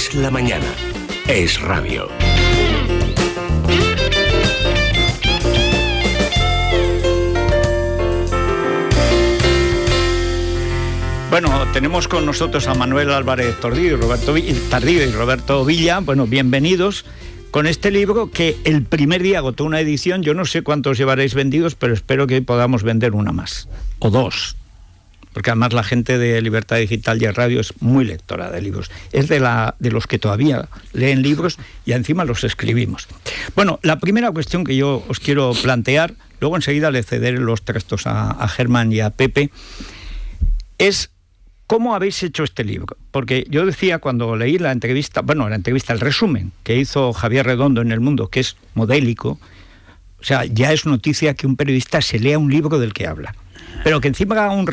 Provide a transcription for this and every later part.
Es la mañana. Es radio. Bueno, tenemos con nosotros a Manuel Álvarez Tardío y Roberto Villa. Bueno, bienvenidos con este libro que el primer día agotó una edición. Yo no sé cuántos llevaréis vendidos, pero espero que podamos vender una más, o dos. Porque además la gente de Libertad Digital y el Radio es muy lectora de libros. Es de los que todavía leen libros y encima los escribimos. Bueno, la primera cuestión que yo os quiero plantear, luego enseguida le cederé los textos a Germán y a Pepe, es cómo habéis hecho este libro. Porque yo decía cuando leí la entrevista, el resumen que hizo Javier Redondo en El Mundo, que es modélico, o sea, ya es noticia que un periodista se lea un libro del que habla. Pero que encima haga un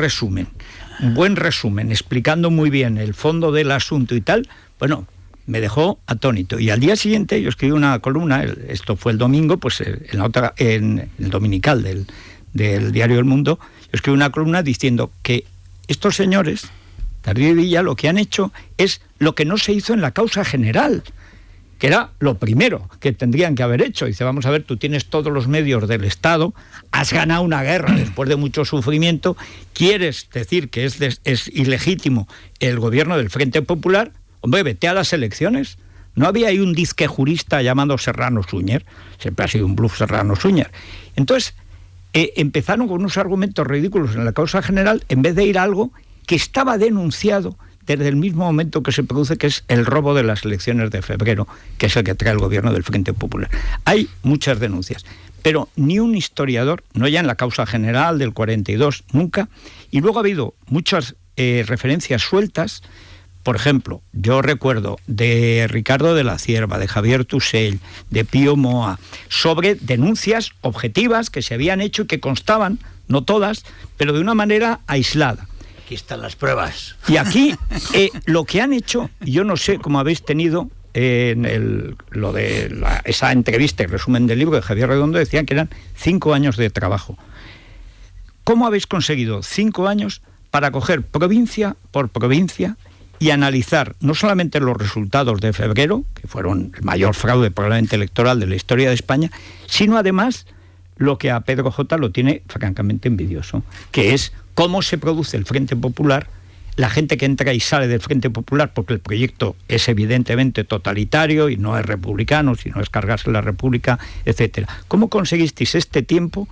buen resumen, explicando muy bien el fondo del asunto y tal, bueno, me dejó atónito. Y al día siguiente yo escribí una columna, esto fue el domingo, pues en el dominical del diario El Mundo, yo escribí una columna diciendo que estos señores, Tardío y Villa, lo que han hecho es lo que no se hizo en la causa general, que era lo primero que tendrían que haber hecho. Dice, vamos a ver, tú tienes todos los medios del Estado, has ganado una guerra después de mucho sufrimiento, quieres decir que es ilegítimo el gobierno del Frente Popular, hombre, vete a las elecciones. No había ahí un disque jurista llamado Serrano Suñer, siempre ha sido un bluff Serrano Suñer. Entonces, empezaron con unos argumentos ridículos en la causa general, en vez de ir a algo que estaba denunciado desde el mismo momento que se produce, que es el robo de las elecciones de febrero, que es el que trae el gobierno del Frente Popular. Hay muchas denuncias, pero ni un historiador, no ya en la causa general del 42, nunca, y luego ha habido muchas referencias sueltas. Por ejemplo, yo recuerdo de Ricardo de la Cierva, de Javier Tusell, de Pío Moa, sobre denuncias objetivas que se habían hecho y que constaban, no todas, pero de una manera aislada. Aquí están las pruebas. Y aquí lo que han hecho, yo no sé cómo habéis tenido esa entrevista y resumen del libro de Javier Redondo, decían que eran 5 años de trabajo. ¿Cómo habéis conseguido 5 años para coger provincia por provincia y analizar no solamente los resultados de febrero, que fueron el mayor fraude probablemente electoral de la historia de España, sino además lo que a Pedro J. lo tiene francamente envidioso, que es cómo se produce el Frente Popular, la gente que entra y sale del Frente Popular, porque el proyecto es evidentemente totalitario y no es republicano, sino es cargarse la República, etcétera. ¿Cómo conseguisteis este tiempo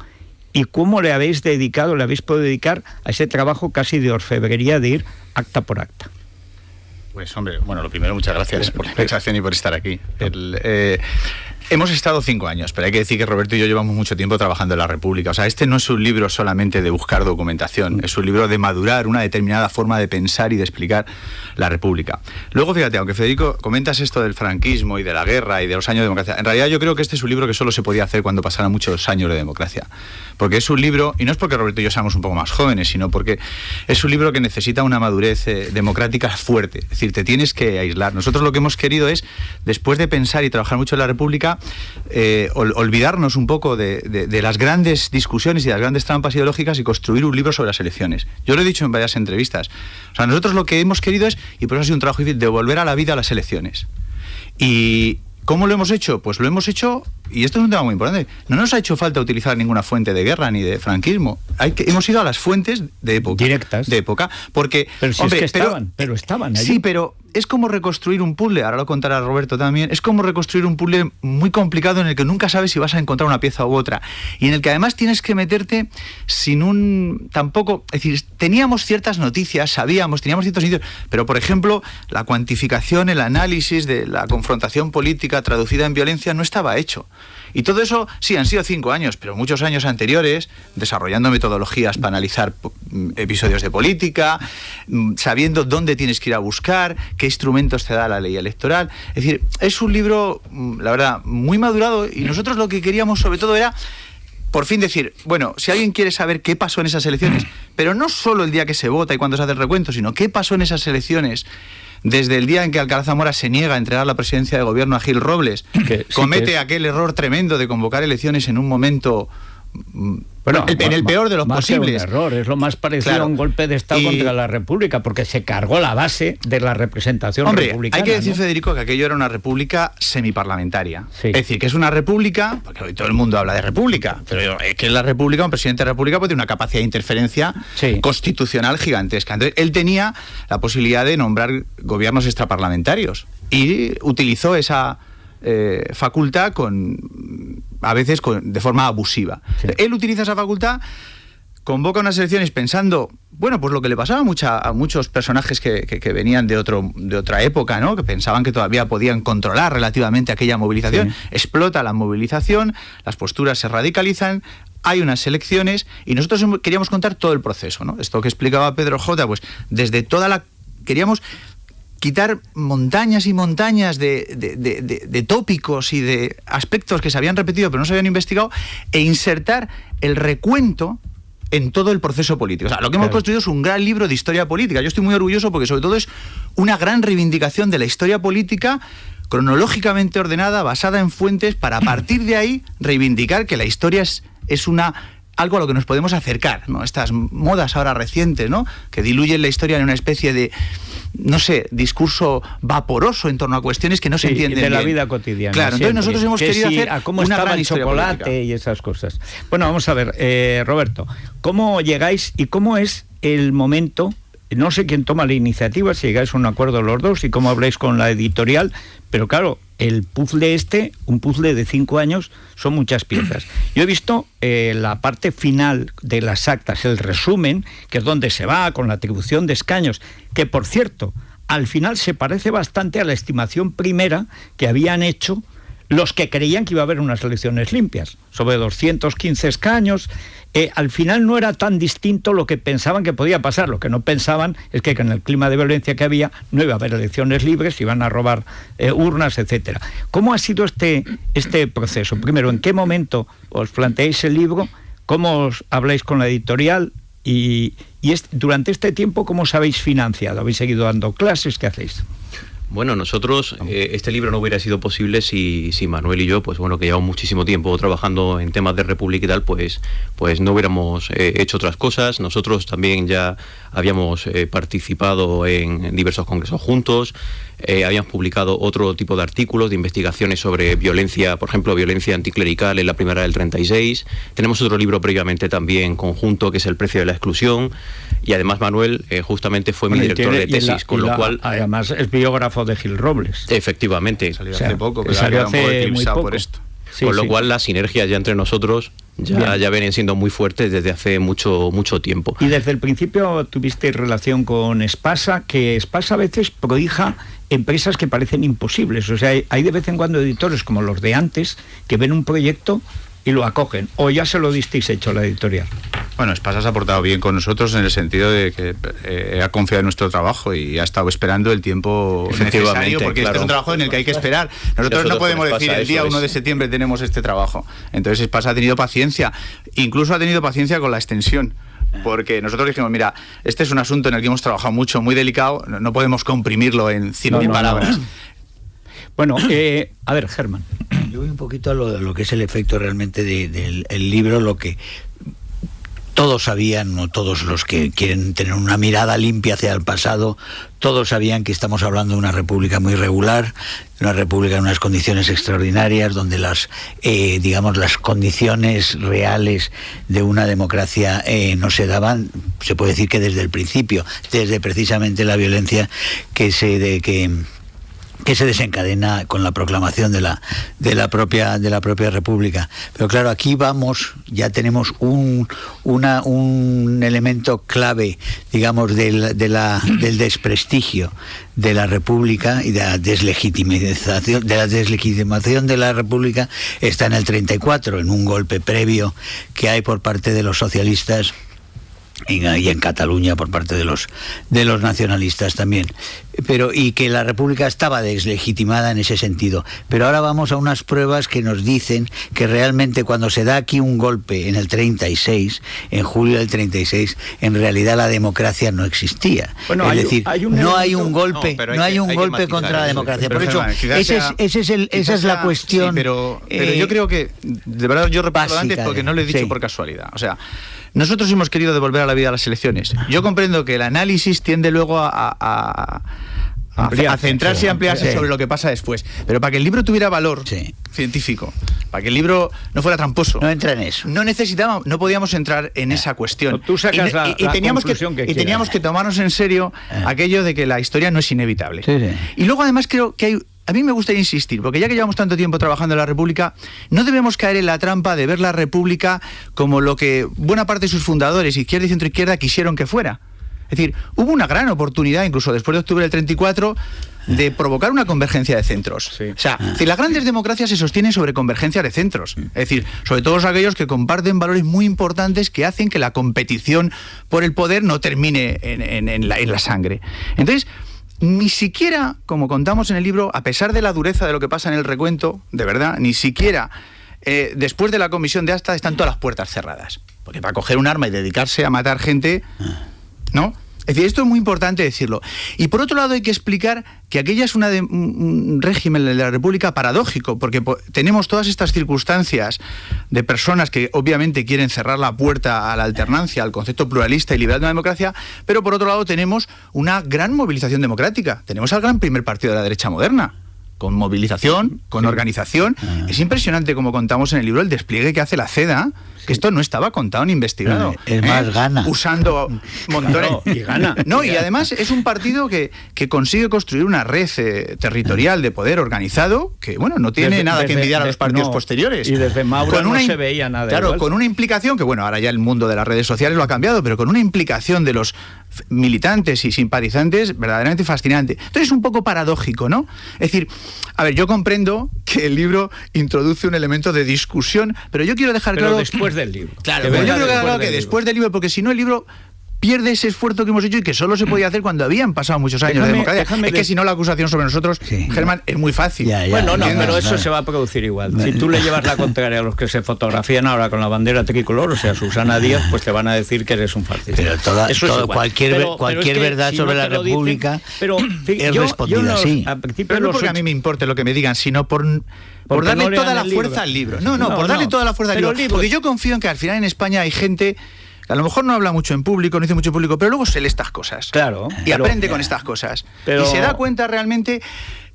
y cómo le habéis podido dedicar a ese trabajo casi de orfebrería de ir acta por acta? Pues hombre, bueno, lo primero, muchas gracias por la invitación y por estar aquí. Hemos estado 5 años, pero hay que decir que Roberto y yo llevamos mucho tiempo trabajando en la República. O sea, este no es un libro solamente de buscar documentación, es un libro de madurar una determinada forma de pensar y de explicar la República. Luego, fíjate, aunque Federico comentas esto del franquismo y de la guerra y de los años de democracia, en realidad yo creo que este es un libro que solo se podía hacer cuando pasaran muchos años de democracia. Porque es un libro, y no es porque Roberto y yo seamos un poco más jóvenes, sino porque es un libro que necesita una madurez democrática fuerte. Es decir, te tienes que aislar. Nosotros lo que hemos querido es, después de pensar y trabajar mucho en la República, olvidarnos un poco de las grandes discusiones y de las grandes trampas ideológicas y construir un libro sobre las elecciones. Yo lo he dicho en varias entrevistas. O sea, nosotros lo que hemos querido es, y por eso ha sido un trabajo difícil, devolver a la vida a las elecciones. Y ¿cómo lo hemos hecho? Pues lo hemos hecho, y esto es un tema muy importante, no nos ha hecho falta utilizar ninguna fuente de guerra ni de franquismo. Hemos ido a las fuentes de época. Directas. De época, porque... Pero si hombre, es que estaban allí. Sí, pero es como reconstruir un puzzle, ahora lo contará Roberto también, es como reconstruir un puzzle muy complicado en el que nunca sabes si vas a encontrar una pieza u otra, y en el que además tienes que meterte sin un... tampoco... Es decir, teníamos ciertas noticias, teníamos ciertos indicios, pero por ejemplo, la cuantificación, el análisis de la confrontación política traducida en violencia no estaba hecho. Y todo eso, sí, han sido 5 años, pero muchos años anteriores, desarrollando metodologías para analizar episodios de política, sabiendo dónde tienes que ir a buscar, qué instrumentos te da la ley electoral. Es decir, es un libro, la verdad, muy madurado, y nosotros lo que queríamos sobre todo era, por fin decir, bueno, si alguien quiere saber qué pasó en esas elecciones, pero no solo el día que se vota y cuando se hace el recuento, sino qué pasó en esas elecciones, desde el día en que Alcalá Zamora se niega a entregar la presidencia de gobierno a Gil Robles, comete aquel error tremendo de convocar elecciones en un momento Bueno, en el peor de los más posibles. Que un error, es lo más parecido a un golpe de Estado contra la República, porque se cargó la base de la representación republicana. Hay que decir, ¿no? Federico, que aquello era una república semiparlamentaria. Sí. Es decir, que es una república, porque hoy todo el mundo habla de república, pero es que la república, un presidente de la república puede tener una capacidad de interferencia constitucional gigantesca. Entonces, él tenía la posibilidad de nombrar gobiernos extraparlamentarios y utilizó esa facultad a veces de forma abusiva. Sí. Él utiliza esa facultad, convoca unas elecciones pensando, bueno, pues lo que le pasaba a muchos personajes que venían de otra época, ¿no? Que pensaban que todavía podían controlar relativamente aquella movilización. Sí. Explota la movilización, las posturas se radicalizan, hay unas elecciones y nosotros queríamos contar todo el proceso, ¿no? Esto que explicaba Pedro J, pues desde queríamos quitar montañas y montañas de tópicos y de aspectos que se habían repetido pero no se habían investigado e insertar el recuento en todo el proceso político. O sea, lo que hemos construido es un gran libro de historia política. Yo estoy muy orgulloso porque sobre todo es una gran reivindicación de la historia política cronológicamente ordenada, basada en fuentes, para a partir de ahí reivindicar que la historia es algo a lo que nos podemos acercar, ¿no? Estas modas ahora recientes, ¿no? Que diluyen la historia en una especie de, no sé, discurso vaporoso en torno a cuestiones que no se entienden de la bien. vida cotidiana. Claro, entonces nosotros hemos querido hacer a cómo una estaba gran el chocolate política. Y esas cosas. Bueno, vamos a ver, Roberto, ¿cómo llegáis y cómo es el momento? No sé quién toma la iniciativa, si llegáis a un acuerdo los dos y cómo habláis con la editorial, pero claro, el puzzle un puzzle de 5 años, son muchas piezas. Yo he visto la parte final de las actas, el resumen, que es donde se va con la atribución de escaños, que por cierto, al final se parece bastante a la estimación primera que habían hecho los que creían que iba a haber unas elecciones limpias, sobre 215 escaños. Al final no era tan distinto lo que pensaban que podía pasar. Lo que no pensaban es que en el clima de violencia que había no iba a haber elecciones libres, iban a robar urnas, etcétera. ¿Cómo ha sido este proceso? Primero, ¿en qué momento os planteáis el libro? ¿Cómo os habláis con la editorial? Y durante este tiempo, ¿cómo os habéis financiado? ¿Habéis seguido dando clases? ¿Qué hacéis? Bueno, nosotros, este libro no hubiera sido posible si Manuel y yo, pues bueno, que llevamos muchísimo tiempo trabajando en temas de República y tal, pues no hubiéramos hecho otras cosas. Nosotros también ya habíamos participado en diversos congresos juntos, habíamos publicado otro tipo de artículos, de investigaciones sobre violencia, por ejemplo, violencia anticlerical en la primera del 36. Tenemos otro libro previamente también conjunto, que es El precio de la exclusión, y además Manuel justamente fue mi director de tesis, con lo cual... Además es biógrafo de Gil Robles. Efectivamente. Salió hace poco, pero salió hace muy poco. Por esto. Sí, con lo cual las sinergias ya entre nosotros ya vienen siendo muy fuertes desde hace mucho tiempo. Y desde el principio tuviste relación con Espasa, que Espasa a veces prohija empresas que parecen imposibles. O sea, hay de vez en cuando editores como los de antes que ven un proyecto y lo acogen, o ya se lo disteis hecho a la editorial. Bueno, Espasa se ha portado bien con nosotros en el sentido de que ha confiado en nuestro trabajo y ha estado esperando el tiempo necesario, porque este es un trabajo en el que hay que esperar. Nosotros no podemos decir el día 1 de septiembre tenemos este trabajo. Entonces Espasa ha tenido paciencia, incluso ha tenido paciencia con la extensión. Porque nosotros dijimos, mira, este es un asunto en el que hemos trabajado mucho, muy delicado, no podemos comprimirlo en 100.000 palabras. Bueno, a ver, Germán. Yo voy un poquito a lo que es el efecto realmente del libro, lo que todos sabían, o todos los que quieren tener una mirada limpia hacia el pasado, todos sabían que estamos hablando de una república muy regular, de una república en unas condiciones extraordinarias, donde las condiciones reales de una democracia no se daban, se puede decir que desde el principio, desde precisamente la violencia que se desencadena con la proclamación de la propia República. Pero claro, aquí ya tenemos un elemento clave, digamos, del desprestigio de la República y de la deslegitimación de la República está en el 34, en un golpe previo que hay por parte de los socialistas y en Cataluña por parte de los nacionalistas también, y que la República estaba deslegitimada en ese sentido. Pero ahora vamos a unas pruebas que nos dicen que realmente cuando se da aquí un golpe en el 36, en julio del 36, en realidad la democracia no existía. Bueno, es decir, no hay un golpe contra la democracia. Por eso, esa es la cuestión. Sí, pero yo creo que, de verdad, yo repito antes porque no lo he dicho por casualidad. O sea, nosotros hemos querido devolver a la vida a las elecciones. Yo comprendo que el análisis tiende luego a centrarse y ampliarse sobre lo que pasa después. Pero para que el libro tuviera valor científico, para que el libro no fuera tramposo, no entra en eso. No podíamos entrar en esa cuestión. Tú sacas teníamos que tomarnos en serio aquello de que la historia no es inevitable. Y luego además creo que a mí me gustaría insistir, porque ya que llevamos tanto tiempo trabajando en la República, no debemos caer en la trampa de ver la República como lo que buena parte de sus fundadores, izquierda y centroizquierda, quisieron que fuera. Es decir, hubo una gran oportunidad, incluso después de octubre del 34, de provocar una convergencia de centros. Sí. O sea, las grandes democracias se sostienen sobre convergencia de centros. Es decir, sobre todos aquellos que comparten valores muy importantes que hacen que la competición por el poder no termine en la sangre. Entonces, ni siquiera, como contamos en el libro, a pesar de la dureza de lo que pasa en el recuento, de verdad, ni siquiera después de la comisión de acta están todas las puertas cerradas. Porque para coger un arma y dedicarse a matar gente, ¿no? Es decir, esto es muy importante decirlo. Y por otro lado hay que explicar que aquella es un régimen de la República paradójico, porque tenemos todas estas circunstancias de personas que obviamente quieren cerrar la puerta a la alternancia, al concepto pluralista y liberal de la democracia, pero por otro lado tenemos una gran movilización democrática. Tenemos al gran primer partido de la derecha moderna, con movilización, con organización. Es impresionante, como contamos en el libro, el despliegue que hace la CEDA, que esto no estaba contado ni investigado. Es más, gana. Usando montones. Y gana. No, y además es un partido que consigue construir una red territorial de poder organizado que, bueno, no tiene nada que envidiar a los partidos posteriores. Y desde Mauro no se veía nada. Claro, igual. Con una implicación que, bueno, ahora ya el mundo de las redes sociales lo ha cambiado, pero con una implicación de los militantes y simpatizantes verdaderamente fascinante. Entonces es un poco paradójico, ¿no? Es decir, a ver, yo comprendo que el libro introduce un elemento de discusión, pero yo quiero dejar claro... después del libro. Claro, pero yo creo que después del libro, porque si no el libro pierde ese esfuerzo que hemos hecho y que solo se podía hacer cuando habían pasado muchos años de democracia. Es que si no la acusación sobre nosotros, Germán, es muy fácil. Bueno, no, pero eso se va a producir igual. Si tú le llevas la contraria a los que se fotografían ahora con la bandera tricolor, o sea, Susana Díaz, pues te van a decir que eres un fascista. Pero cualquier verdad sobre la República es respondida así. Pero no porque a mí me importe lo que me digan, sino por darle toda la fuerza al libro. Por darle toda la fuerza al libro. Porque yo confío en que al final en España hay gente que a lo mejor no habla mucho en público, no dice mucho en público, pero luego se lee estas cosas. Claro. Y aprende con estas cosas. Y se da cuenta realmente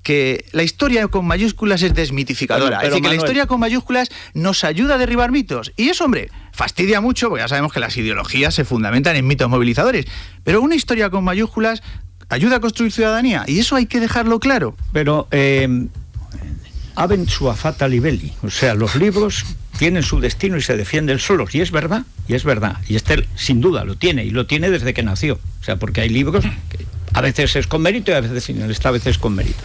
que la historia con mayúsculas es desmitificadora. Es decir, que la historia con mayúsculas nos ayuda a derribar mitos. Y eso, hombre, fastidia mucho, porque ya sabemos que las ideologías se fundamentan en mitos movilizadores. Pero una historia con mayúsculas ayuda a construir ciudadanía. Y eso hay que dejarlo claro. Pero... Habent sua fata libelli, o sea, los libros tienen su destino y se defienden solos, y es verdad, y este sin duda lo tiene, y lo tiene desde que nació, o sea, porque hay libros que a veces es con mérito y a veces sin, esta vez es con mérito.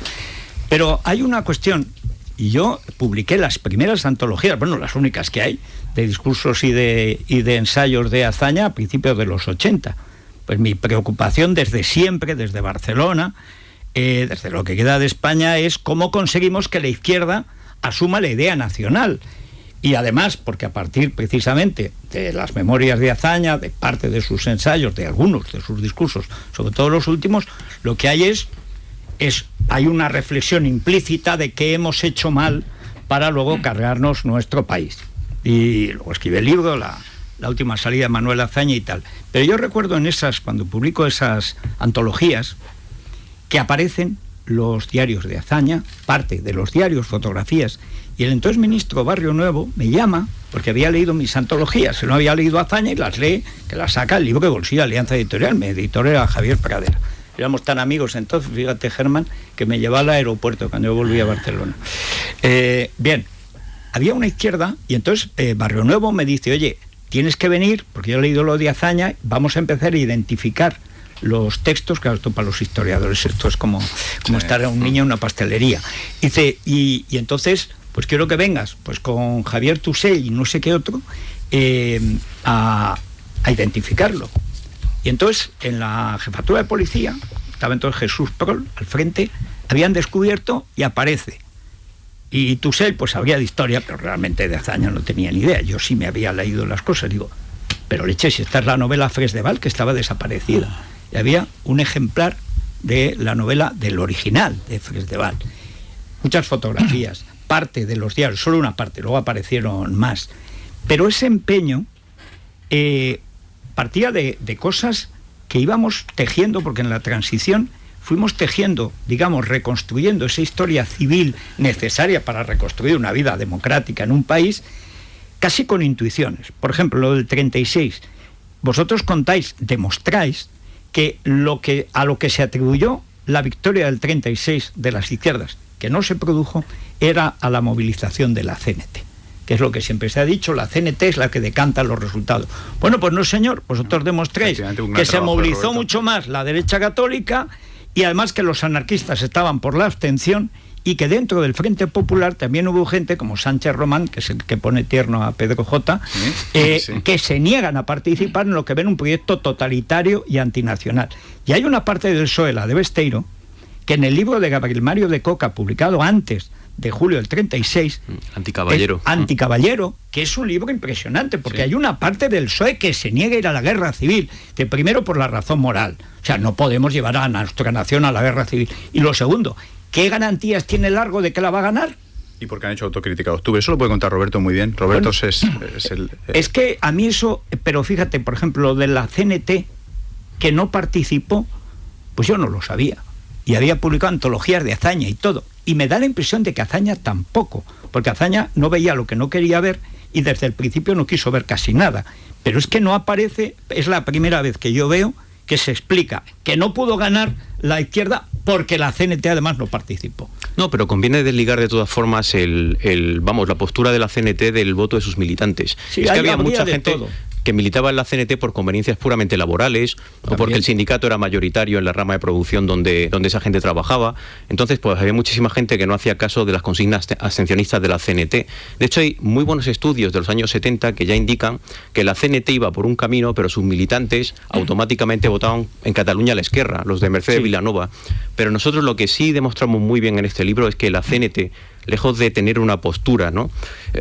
Pero hay una cuestión, y yo publiqué las primeras antologías, bueno, las únicas que hay, de discursos y de ensayos de Azaña a principios de los 80. Pues mi preocupación desde siempre, desde Barcelona, desde lo que queda de España, es cómo conseguimos que la izquierda asuma la idea nacional. Y además, porque a partir precisamente de las memorias de Azaña, de parte de sus ensayos, de algunos de sus discursos, sobre todo los últimos, lo que hay hay una reflexión implícita de qué hemos hecho mal para luego cargarnos nuestro país. Y luego escribe el libro, la última salida de Manuel Azaña y tal. Pero yo recuerdo cuando publico esas antologías, que aparecen los diarios de Azaña, parte de los diarios, fotografías, y el entonces ministro Barrio Nuevo me llama porque había leído mis antologías, él no había leído Azaña y las lee, que las saca el libro de bolsillo, Alianza Editorial, mi editor era Javier Pradera. Éramos tan amigos entonces, fíjate, Germán, que me llevaba al aeropuerto cuando yo volví a Barcelona. Bien, había una izquierda y entonces Barrio Nuevo me dice, oye, tienes que venir, porque yo he leído lo de Azaña, vamos a empezar a identificar los textos, claro, esto para los historiadores esto es como estar a un niño en una pastelería. Dice, y entonces, pues quiero que vengas, pues con Javier Tusell y no sé qué otro, a a identificarlo. Y entonces, en la jefatura de policía, estaba entonces Jesús Prol al frente, habían descubierto y aparece. Y Tusell, pues sabía de historia, pero realmente de Azaña no tenía ni idea. Yo sí me había leído las cosas, digo, pero leche, si esta es la novela Fresdeval, que estaba desaparecida. Y había un ejemplar de la novela del original de Fresdeval. Muchas fotografías, parte de los diarios, solo una parte, luego aparecieron más. Pero ese empeño partía de cosas que íbamos tejiendo, porque en la transición fuimos tejiendo, digamos, reconstruyendo esa historia civil necesaria para reconstruir una vida democrática en un país, casi con intuiciones. Por ejemplo, lo del 36. Vosotros contáis, demostráis que a lo que se atribuyó la victoria del 36 de las izquierdas, que no se produjo, era a la movilización de la CNT, que es lo que siempre se ha dicho, la CNT es la que decanta los resultados. Bueno, pues no, señor, vosotros demostréis que se movilizó mucho más la derecha católica, y además que los anarquistas estaban por la abstención, y que dentro del Frente Popular también hubo gente como Sánchez Román, que es el que pone tierno a Pedro J., que se niegan a participar en lo que ven un proyecto totalitario y antinacional. Y hay una parte del PSOE, la de Besteiro, que en el libro de Gabriel Mario de Coca, publicado antes de julio del 36, Anticaballero, que es un libro impresionante, porque hay una parte del PSOE que se niega a ir a la guerra civil, que primero por la razón moral, o sea, no podemos llevar a nuestra nación a la guerra civil, y lo segundo, ¿qué garantías tiene Largo de que la va a ganar? Y porque han hecho autocrítica de octubre, eso lo puede contar Roberto muy bien. Roberto bueno, es que a mí eso, pero fíjate, por ejemplo, de la CNT, que no participó, pues yo no lo sabía, y había publicado antologías de Azaña y todo, y me da la impresión de que Azaña tampoco, porque Azaña no veía lo que no quería ver y desde el principio no quiso ver casi nada, pero es que no aparece, es la primera vez que yo veo que se explica que no pudo ganar la izquierda porque la CNT además no participó. No, pero conviene desligar de todas formas la postura de la CNT del voto de sus militantes. Sí, es que había mucha de gente todo. Que militaba en la CNT por conveniencias puramente laborales, también, o porque el sindicato era mayoritario en la rama de producción donde esa gente trabajaba. Entonces, pues había muchísima gente que no hacía caso de las consignas abstencionistas de la CNT. De hecho, hay muy buenos estudios de los años 70 que ya indican que la CNT iba por un camino, pero sus militantes automáticamente votaban en Cataluña a la Esquerra, los de Mercedes Vilanova. Pero nosotros lo que sí demostramos muy bien en este libro es que la CNT, lejos de tener una postura, ¿no?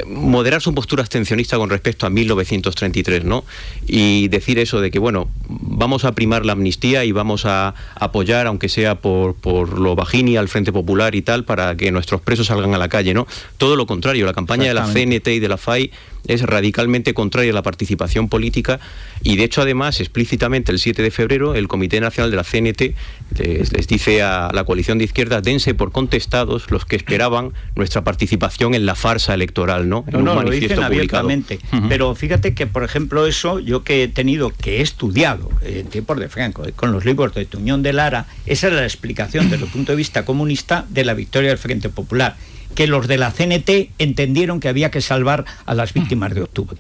Moderar su postura abstencionista con respecto a 1933, ¿no? Y decir eso de que, bueno, vamos a primar la amnistía y vamos a apoyar, aunque sea por lo bajini, al Frente Popular y tal, para que nuestros presos salgan a la calle, ¿no? Todo lo contrario, la campaña de la CNT y de la FAI es radicalmente contraria a la participación política, y de hecho además explícitamente el 7 de febrero el Comité Nacional de la CNT les dice a la coalición de izquierdas: dense por contestados los que esperaban nuestra participación en la farsa electoral, ¿no? En un manifiesto lo dicen abiertamente. Pero fíjate que, por ejemplo, eso yo que he estudiado en tiempos de Franco, con los libros de Tuñón de Lara, esa era la explicación desde el punto de vista comunista de la victoria del Frente Popular, que los de la CNT entendieron que había que salvar a las víctimas de octubre.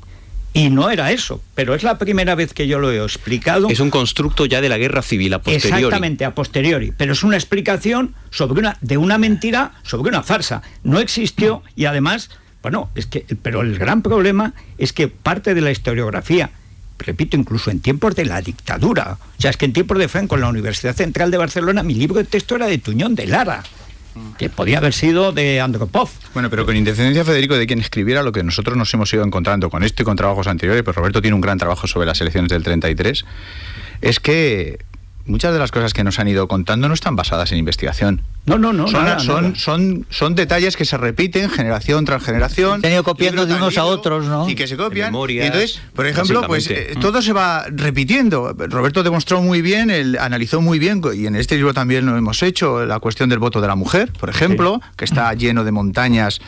Y no era eso, pero es la primera vez que yo lo he explicado. Es un constructo ya de la guerra civil a posteriori. Exactamente, a posteriori, pero es una explicación de una mentira sobre una farsa. No existió, y además, bueno, pero el gran problema es que parte de la historiografía, repito, incluso en tiempos de la dictadura, o sea, es que en tiempos de Franco, en la Universidad Central de Barcelona, mi libro de texto era de Tuñón de Lara, que podía haber sido de Andropov. Bueno, pero con independencia, Federico, de quien escribiera lo que nosotros nos hemos ido encontrando con esto y con trabajos anteriores, pues Roberto tiene un gran trabajo sobre las elecciones del 33, es que muchas de las cosas que nos han ido contando no están basadas en investigación. No. Son detalles que se repiten generación tras generación. Se han ido copiando de unos a otros, ¿no? Y que se copian. Memorias, y entonces, por ejemplo, pues todo se va repitiendo. Roberto demostró muy bien, analizó muy bien, y en este libro también lo hemos hecho, la cuestión del voto de la mujer, por ejemplo, que está lleno de montañas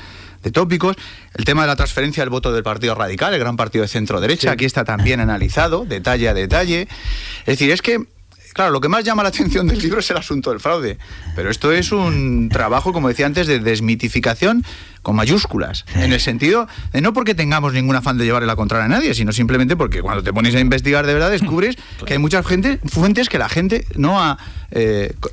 de tópicos. El tema de la transferencia del voto del Partido Radical, el gran partido de centro-derecha, aquí está también analizado, detalle a detalle. Es decir, es que Claro, lo que más llama la atención del libro es el asunto del fraude, pero esto es un trabajo, como decía antes, de desmitificación con mayúsculas, en el sentido de no porque tengamos ningún afán de llevarle la contraria a nadie, sino simplemente porque cuando te pones a investigar de verdad descubres que hay muchas fuentes que la gente no ha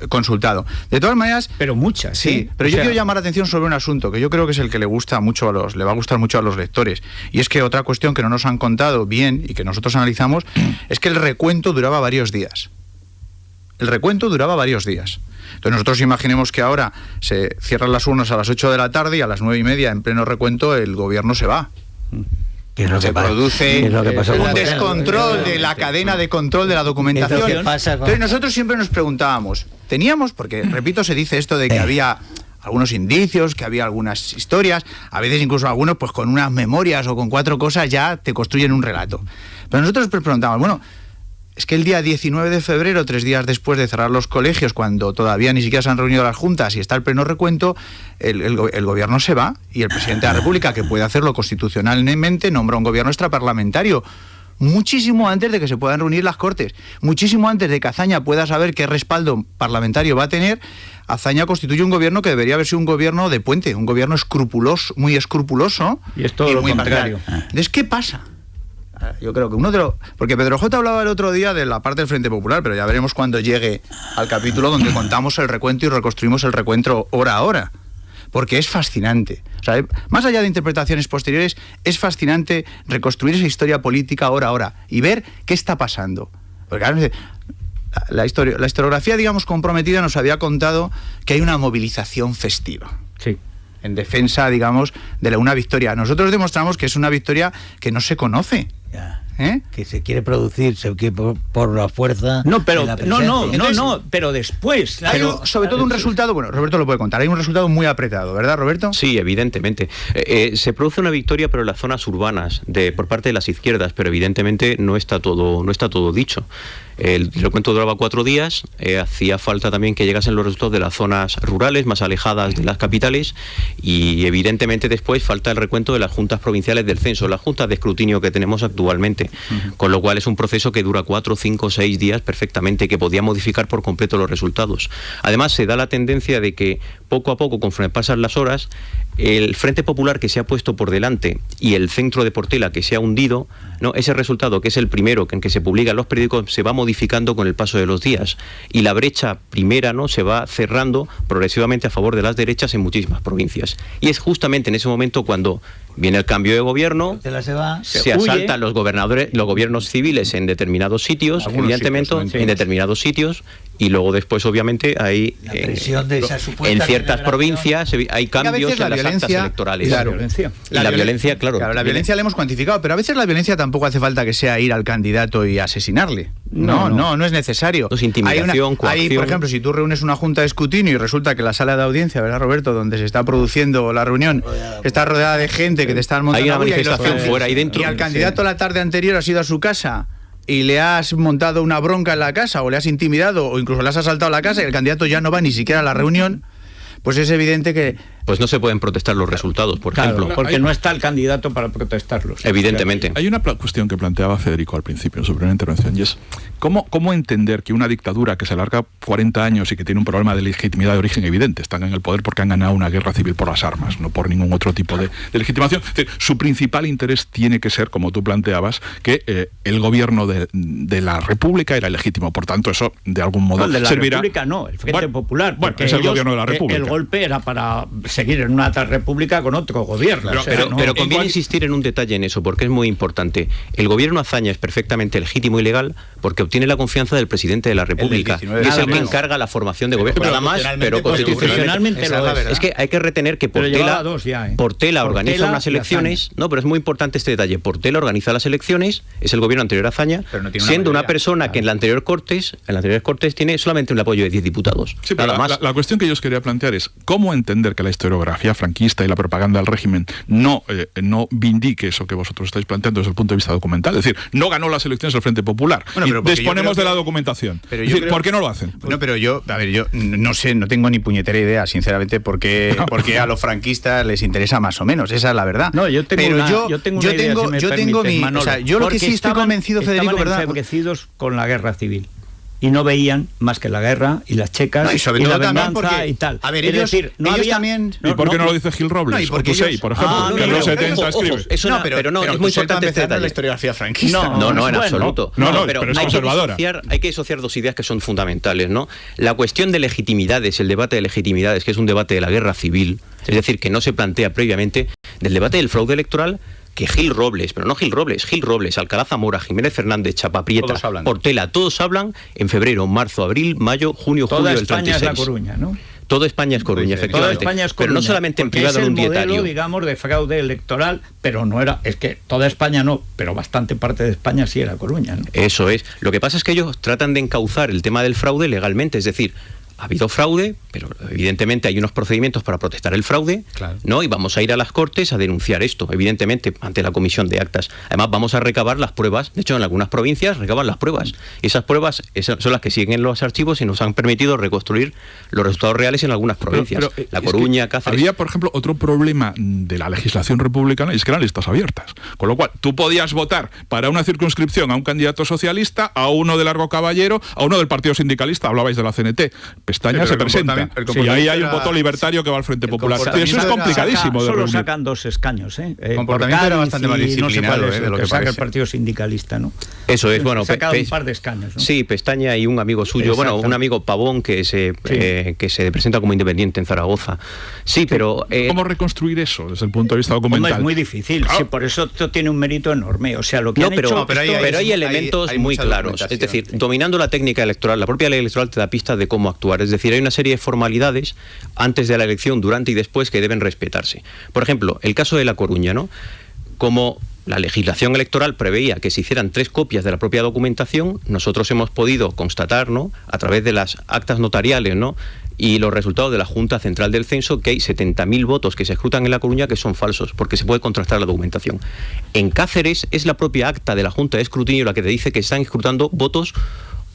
consultado. De todas maneras... Pero muchas, sí. Pero yo quiero llamar la atención sobre un asunto que yo creo que es el que le va a gustar mucho a los lectores. Y es que otra cuestión que no nos han contado bien y que nosotros analizamos es que el recuento duraba varios días. Entonces nosotros imaginemos que ahora se cierran las urnas a las 8 de la tarde y a las 9:30 en pleno recuento el gobierno se va. Se produce un descontrol de la cadena de control de la documentación. Entonces nosotros siempre nos preguntábamos, teníamos, porque repito, se dice esto de que había algunos indicios, que había algunas historias, a veces incluso algunos pues con unas memorias o con 4 cosas ya te construyen un relato. Pero nosotros preguntamos, bueno, es que el día 19 de febrero, 3 días después de cerrar los colegios, cuando todavía ni siquiera se han reunido las juntas y está el pleno recuento, el gobierno se va y el presidente de la República, que puede hacerlo constitucionalmente, nombra un gobierno extraparlamentario. Muchísimo antes de que se puedan reunir las Cortes, muchísimo antes de que Azaña pueda saber qué respaldo parlamentario va a tener, Azaña constituye un gobierno que debería haber sido un gobierno de puente, un gobierno escrupuloso, muy escrupuloso. Y es todo lo contrario. Entonces, ¿qué pasa? Yo creo que porque Pedro J. hablaba el otro día de la parte del Frente Popular, pero ya veremos cuando llegue al capítulo donde contamos el recuento y reconstruimos el recuento hora a hora. Porque es fascinante. O sea, más allá de interpretaciones posteriores, es fascinante reconstruir esa historia política hora a hora y ver qué está pasando. Porque la historiografía, digamos, comprometida nos había contado que hay una movilización festiva. Sí. En defensa, digamos, de una victoria. Nosotros demostramos que es una victoria que no se conoce. Que se quiere producir por la fuerza. No, pero de la presencia. pero después. Hay sobre todo un resultado, bueno, Roberto lo puede contar, hay un resultado muy apretado, ¿verdad, Roberto? Sí, evidentemente. Se produce una victoria, pero en las zonas urbanas, por parte de las izquierdas, pero evidentemente no está todo dicho. El recuento duraba 4 días, hacía falta también que llegasen los resultados de las zonas rurales, más alejadas de las capitales, y evidentemente después falta el recuento de las juntas provinciales del censo, las juntas de escrutinio que tenemos actualmente, con lo cual es un proceso que dura 4, 5, 6 días perfectamente, que podía modificar por completo los resultados. Además, se da la tendencia de que poco a poco, conforme pasan las horas, el Frente Popular que se ha puesto por delante y el centro de Portela que se ha hundido, ¿no? Ese resultado, que es el primero en que se publica en los periódicos, se va modificando con el paso de los días, y la brecha primera, ¿no?, se va cerrando progresivamente a favor de las derechas en muchísimas provincias. Y es justamente en ese momento cuando viene el cambio de gobierno, se asaltan los gobiernos civiles en determinados sitios, evidentemente, en determinados sitios, y luego después, obviamente, hay en ciertas provincias hay cambios en las actas electorales. Claro. La violencia, claro. La violencia la hemos cuantificado, pero a veces la violencia tampoco hace falta que sea ir al candidato y asesinarle. No es necesario. Es intimidación, coacción. Por ejemplo, si tú reúnes una junta de escrutinio y resulta que la sala de audiencia, ¿verdad, Roberto?, donde se está produciendo la reunión, está rodeada de gente que te están montando. Hay una manifestación fuera y dentro. Y al candidato la tarde anterior has ido a su casa y le has montado una bronca en la casa, o le has intimidado, o incluso le has asaltado la casa, y el candidato ya no va ni siquiera a la reunión, pues es evidente que... Pues no se pueden protestar los resultados, por ejemplo. Porque no está el candidato para protestarlos. Evidentemente. Hay una cuestión que planteaba Federico al principio en su primera intervención, y es ¿cómo entender que una dictadura que se alarga 40 años y que tiene un problema de legitimidad de origen evidente, están en el poder porque han ganado una guerra civil por las armas, no por ningún otro tipo de legitimación? Es decir, su principal interés tiene que ser, como tú planteabas, que el gobierno de la República era legítimo. Por tanto, eso de algún modo de la servirá... República no, el Frente Popular. Bueno, es el gobierno de la República. El golpe era para seguir en una república con otro gobierno. Pero conviene insistir en un detalle en eso, porque es muy importante. El gobierno Azaña es perfectamente legítimo y legal porque obtiene la confianza del presidente de la República, que es el que encarga la formación de gobierno. Nada más, pero constitucionalmente lo es. Es que hay que retener que Portela organiza unas elecciones. No, pero es muy importante este detalle. Portela organiza las elecciones, es el gobierno anterior a Azaña, siendo una persona que en las anteriores Cortes tiene solamente un apoyo de 10 diputados. Sí, nada más. La cuestión que yo os quería plantear es ¿cómo entender que la historiografía franquista y la propaganda del régimen no vindique eso que vosotros estáis planteando desde el punto de vista documental? Es decir, no ganó las elecciones el Frente Popular. Bueno, y disponemos de la documentación. ¿Por qué no lo hacen? No, pero yo no sé, no tengo ni puñetera idea, sinceramente, por qué a los franquistas les interesa más o menos. Esa es la verdad. No, yo tengo mi, o sea, yo lo que sí estoy convencido, Federico, ¿verdad? Estaban enfervecidos con la guerra civil. y no veían más que la guerra y las checas y sobre y todo la también venganza porque, y tal. A ver, es ellos, decir, no ellos había, también... ¿Y por qué no lo dice Gil Robles? No, y porque o Tusey, ellos- por ejemplo, que en los 70 escribe. Eso no, pero no, es muy importante este la detalle. historiografía franquista. No, en bueno, absoluto. no, pero es conservadora. Hay que disociar dos ideas que son fundamentales, ¿no? La cuestión de legitimidades, el debate de legitimidades, que es un debate de la guerra civil, es decir, que no se plantea previamente, del debate del fraude electoral, que Gil Robles, pero no Gil Robles, Alcalá Zamora, Jiménez Fernández, Chapaprieta, Todos hablan. Portela, todos hablan en febrero, marzo, abril, mayo, junio, toda julio del España 36. es La Coruña, ¿no? Todo España es Coruña, Toda efectivamente. Toda España es pero Coruña, no solamente en porque privado es en un el modelo, dietario. digamos, de fraude electoral, pero no era, es que toda España no, pero bastante parte de España sí era Coruña, ¿no? Eso es. Lo que pasa es que ellos tratan de encauzar el tema del fraude legalmente, es decir, ha habido fraude, pero evidentemente hay unos procedimientos para protestar el fraude, Claro. ¿no? Y vamos a ir a las Cortes a denunciar esto, evidentemente, ante la Comisión de Actas. Además, vamos a recabar las pruebas. De hecho, en algunas provincias recaban las pruebas. Y esas pruebas son las que siguen en los archivos y nos han permitido reconstruir los resultados reales en algunas provincias. Pero, La es Coruña, que Cáceres... Había, por ejemplo, otro problema de la legislación republicana, y es que eran listas abiertas. Con lo cual, tú podías votar para una circunscripción a un candidato socialista, a uno de Largo Caballero, a uno del Partido Sindicalista, hablabais de la CNT. Pestaña Sí, se pero el presenta. comportamiento Y ahí hay un era- voto libertario que va al Frente el Popular. Y eso es comportamiento era- complicadísimo de Solo reunir. sacan 2 escaños, ¿eh? comportamiento Por era Cádiz bastante más y no sé cuál disciplinado, es el de lo que que saca el parece. Partido Sindicalista, ¿no? Eso es, bueno... Saca un par de escaños, ¿no? Sí, Pestaña y un amigo suyo, bueno, Exacto. un amigo Pavón que se presenta como independiente en Zaragoza. Sí, pero... ¿Cómo reconstruir eso desde el punto de vista Hombre, documental? es muy difícil, Claro. sí, por eso esto tiene un mérito enorme. O sea, lo que No, han pero, hecho... No, pero esto- pero hay hay- elementos hay muy mucha claros. Es documentación. decir, dominando la técnica electoral, la propia ley electoral te da pistas de cómo actuar. Es decir, hay una serie de formalidades antes de la elección, durante y después que deben respetarse. Por ejemplo, el caso de La Coruña, ¿no? Como la legislación electoral preveía que se hicieran 3 copias de la propia documentación, nosotros hemos podido constatar, ¿no?, a través de las actas notariales, ¿no?, y los resultados de la Junta Central del Censo, que hay 70.000 votos que se escrutan en La Coruña que son falsos, porque se puede contrastar la documentación. En Cáceres es la propia acta de la Junta de Escrutinio la que te dice que están escrutando votos,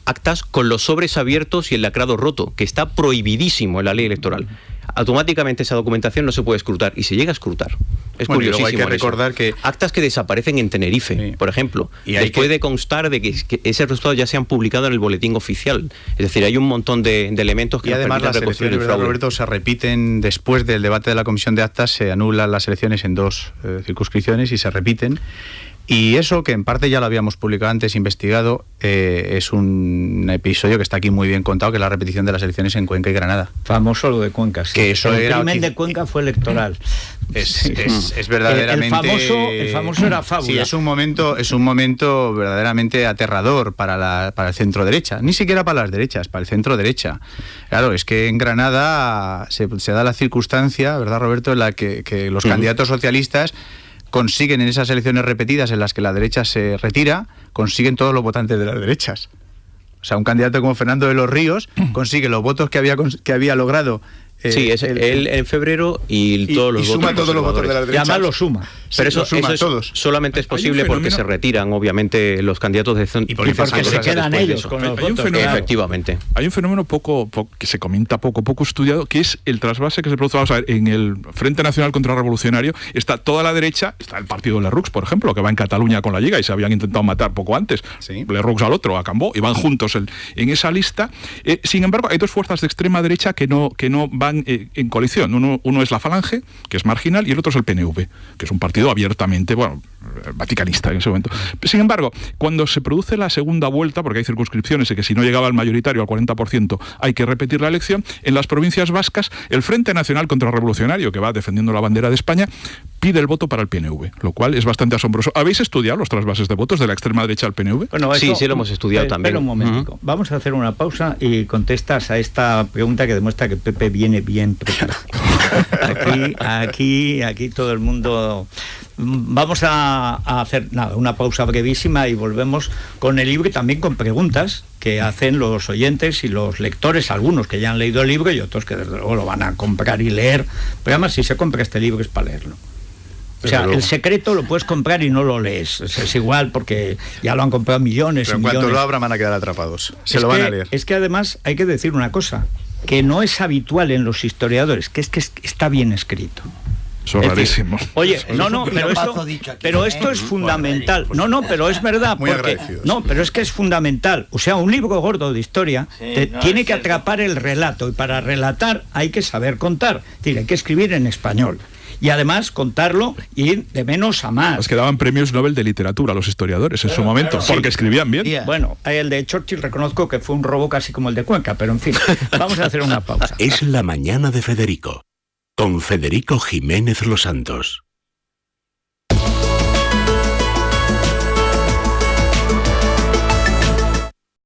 actas con los sobres abiertos y el lacrado roto, que está prohibidísimo en la ley electoral. Automáticamente esa documentación no se puede escrutar, y se llega a escrutar. Es Bueno, y luego curiosísimo. hay que eso. recordar que... Actas que desaparecen en Tenerife, Sí. por ejemplo, Y hay después que- de constar de que ese resultado ya se han publicado en el boletín oficial. Es decir, hay un montón de elementos que Y nos además permiten las reconstruir elecciones, el ¿verdad, fraude. Roberto? Se repiten después del debate de la Comisión de Actas, se anulan las elecciones en 2 circunscripciones y se repiten. Y eso, que en parte ya lo habíamos publicado antes, investigado, es un episodio que está aquí muy bien contado, que es la repetición de las elecciones en Cuenca y Granada. Famoso lo de Cuenca, sí. Que eso el era crimen aquí- de Cuenca fue electoral. Es verdaderamente... El famoso era fábula. Sí, es un momento verdaderamente aterrador para el centro derecha, ni siquiera para las derechas, para el centro derecha. Claro, es que en Granada se da la circunstancia, ¿verdad, Roberto?, en la que los candidatos socialistas consiguen en esas elecciones repetidas en las que la derecha se retira, consiguen todos los votantes de las derechas. O sea, un candidato como Fernando de los Ríos consigue los votos que había logrado. Sí, es él en febrero y todos los y suma votos todos los votos de las Y derechas. además lo suma. Pero Sí, lo suma eso todos. solamente es Hay un posible porque fenómeno- se retiran, obviamente, los candidatos de Y porque se quedan ellos con los Hay un votos. fenómeno- claro. Efectivamente. Hay un fenómeno que se comenta poco estudiado, que es el trasvase que se produce. Vamos a ver, en el Frente Nacional Contrarrevolucionario está toda la derecha, está el partido de Lerroux, por ejemplo, que va en Cataluña con la Lliga y se habían intentado matar poco antes. Sí. Lerroux al otro, a Cambó, y van juntos en esa lista. Sin embargo, hay 2 fuerzas de extrema derecha que no van en coalición. Uno es la Falange, que es marginal, y el otro es el PNV, que es un partido abiertamente, vaticanista en ese momento. Sin embargo, cuando se produce la segunda vuelta, porque hay circunscripciones y que si no llegaba al mayoritario, al 40%, hay que repetir la elección, en las provincias vascas, el Frente Nacional Contrarrevolucionario, que va defendiendo la bandera de España, pide el voto para el PNV, lo cual es bastante asombroso. ¿Habéis estudiado los trasvases de votos de la extrema derecha al PNV? Bueno, Sí, sí lo hemos estudiado también. Espera un momentico. Vamos a hacer una pausa y contestas a esta pregunta que demuestra que Pepe viene bien preparado. Aquí todo el mundo... Vamos a hacer una pausa brevísima y volvemos con el libro y también con preguntas que hacen los oyentes y los lectores, algunos que ya han leído el libro y otros que desde luego lo van a comprar y leer. Pero además, si se compra este libro es para leerlo. O sea, El Secreto lo puedes comprar y no lo lees. Es igual porque ya lo han comprado millones Pero y en cuanto millones. lo abran van a quedar atrapados. Se lo van a leer. Es que además hay que decir una cosa, que no es habitual en los historiadores, que es que está bien escrito. Eso es rarísimo. Oye, Eso no, es un pero piropazo dicho aquí, esto es fundamental. No, pero es verdad. Muy porque, agradecidos. no, pero es que es fundamental. O sea, un libro gordo de historia tiene que atrapar el relato, y para relatar hay que saber contar. Es decir, hay que escribir en español. Y además contarlo y de menos a más. Es que daban premios Nobel de literatura a los historiadores en su momento, porque escribían bien. Bueno, el de Churchill reconozco que fue un robo casi como el de Cuenca, pero en fin, vamos a hacer una pausa. Es la mañana de Federico, con Federico Jiménez Los Santos.